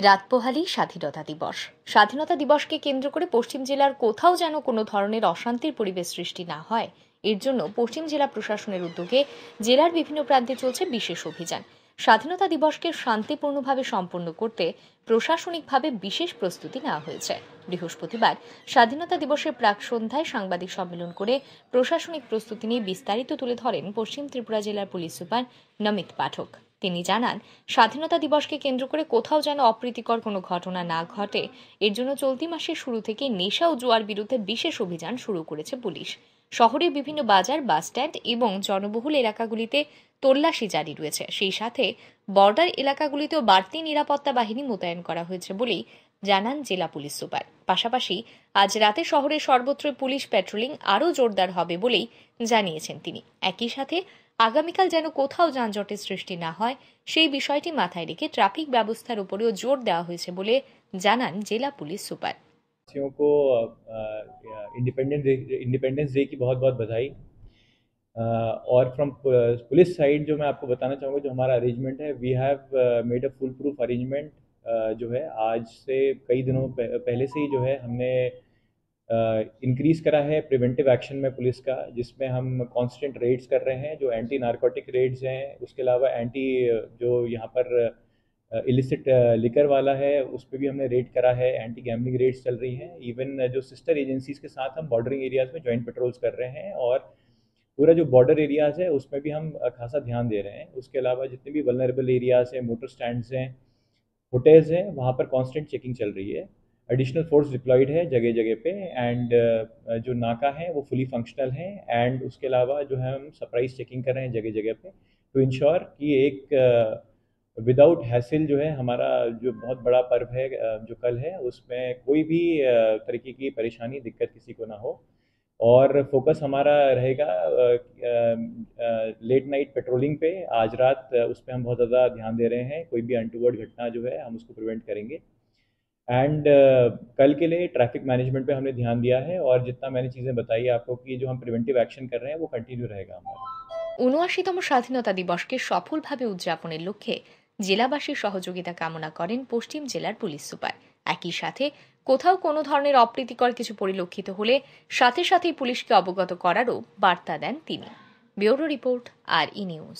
রাত পোহালেই স্বাধীনতা দিবস। স্বাধীনতা দিবসকে কেন্দ্র করে পশ্চিম জেলার কোথাও যেন কোনো ধরনের অশান্তির পরিবেশ সৃষ্টি না হয়, এর জন্য পশ্চিম জেলা প্রশাসনের উদ্যোগে জেলার বিভিন্ন প্রান্তে চলছে বিশেষ অভিযান। স্বাধীনতা দিবসকে শান্তিপূর্ণভাবে সম্পন্ন করতে প্রশাসনিকভাবে বিশেষ প্রস্তুতি নেওয়া হয়েছে। বৃহস্পতিবার স্বাধীনতা দিবসের প্রাক সন্ধ্যায় সাংবাদিক সম্মেলন করে প্রশাসনিক প্রস্তুতি নিয়ে বিস্তারিত তুলে ধরেন পশ্চিম ত্রিপুরা জেলার পুলিশ সুপার নমিত পাঠক। তিনি জানান, স্বাধীনতা দিবসকে কেন্দ্র করে কোথাও যেন অপ্রীতিকর কোনো ঘটনা না ঘটে, এর জন্য চলতি মাসের শুরু থেকে নেশা ও জুয়ার বিরুদ্ধে বিশেষ অভিযান শুরু করেছে পুলিশ। শহরের বিভিন্ন বাজার, বাসস্ট্যান্ড এবং জনবহুল এলাকাগুলিতে তল্লাশি জারি রয়েছে। সেই সাথে বর্ডার এলাকাগুলিতেও বাড়তি নিরাপত্তা বাহিনী মোতায়েন করা হয়েছে বলেই জানান জেলা পুলিশ সুপার। পাশাপাশি আজ রাতে শহরের সর্বত্র পুলিশ প্যাট্রোলিং আরও জোরদার হবে বলেই জানিয়েছেন তিনি। একই সাথে আগামীকাল যেন কোথাও যানজটের সৃষ্টি না হয় সেই বিষয়টি মাথায় রেখে ট্রাফিক ব্যবস্থার উপরেও জোর দেওয়া হয়েছে বলে জানান জেলা পুলিশ সুপার। को इंडिपेंडेंस डे की बहुत बहुत बधाई। और फ्रॉम पुलिस साइड जो मैं आपको बताना चाहूँगा, जो हमारा अरेंजमेंट है, we have made a foolproof arrangement. जो है आज से कई दिनों पहले से ही जो है हमने इंक्रीज़ करा है प्रिवेंटिव एक्शन में पुलिस का, जिसमें हम कांस्टेंट रेड्स कर रहे हैं, जो एंटी नारकोटिक रेड्स हैं। उसके अलावा एंटी जो यहाँ पर इलिसिट लिकर वाला है, उस पर भी हमने रेड करा है। एंटी गैम्बलिंग रेड्स चल रही हैं। इवन जो सिस्टर एजेंसीज़ के साथ हम बॉर्डरिंग एरियाज़ में जॉइंट पेट्रोल्स कर रहे हैं, और पूरा जो बॉर्डर एरियाज़ है उसमें भी हम खासा ध्यान दे रहे हैं। उसके अलावा जितने भी वल्नरेबल एरियाज़ हैं, मोटर स्टैंड्स हैं, होटल्स हैं, वहाँ पर कांस्टेंट चेकिंग चल रही है। एडिशनल फोर्स डिप्लॉयड है जगह जगह पे, एंड जो नाका है वो फुली फंक्शनल है। एंड उसके अलावा जो है हम सरप्राइज चेकिंग कर रहे हैं जगह जगह पे, टू इंश्योर कि एक विदाउट हैसिल जो है हमारा जो बहुत बड़ा पर्व है जो कल है, उसमें कोई भी तरीके की परेशानी दिक्कत किसी को ना हो। और फोकस हमारा रहेगा लेट नाइट पेट्रोलिंग पे। आज रात उस पर हम बहुत ज़्यादा ध्यान दे रहे हैं। कोई भी अनटूवर्ड घटना जो है हम उसको प्रिवेंट करेंगे। एंड कल के लिए ट्रैफिक मैनेजमेंट पे हमने ध्यान दिया है, और जितना मैंने चीज़ें बताई आपको कि जो हम प्रिवेंटिव एक्शन कर रहे हैं वो कंटिन्यू रहेगा हमारा। ৭৯তম স্বাধীনতা দিবসকে সফলভাবে উদযাপনের লক্ষ্যে জেলাবাসীর সহযোগিতা কামনা করেন পশ্চিম জেলার পুলিশ সুপার। একই সাথে কোথাও কোনো ধরনের অপ্রীতিকর কিছু পরিলক্ষিত হলে সাথে সাথেই পুলিশকে অবগত করারও বার্তা দেন তিনি। ব্যুরো রিপোর্ট, আর ই নিউজ।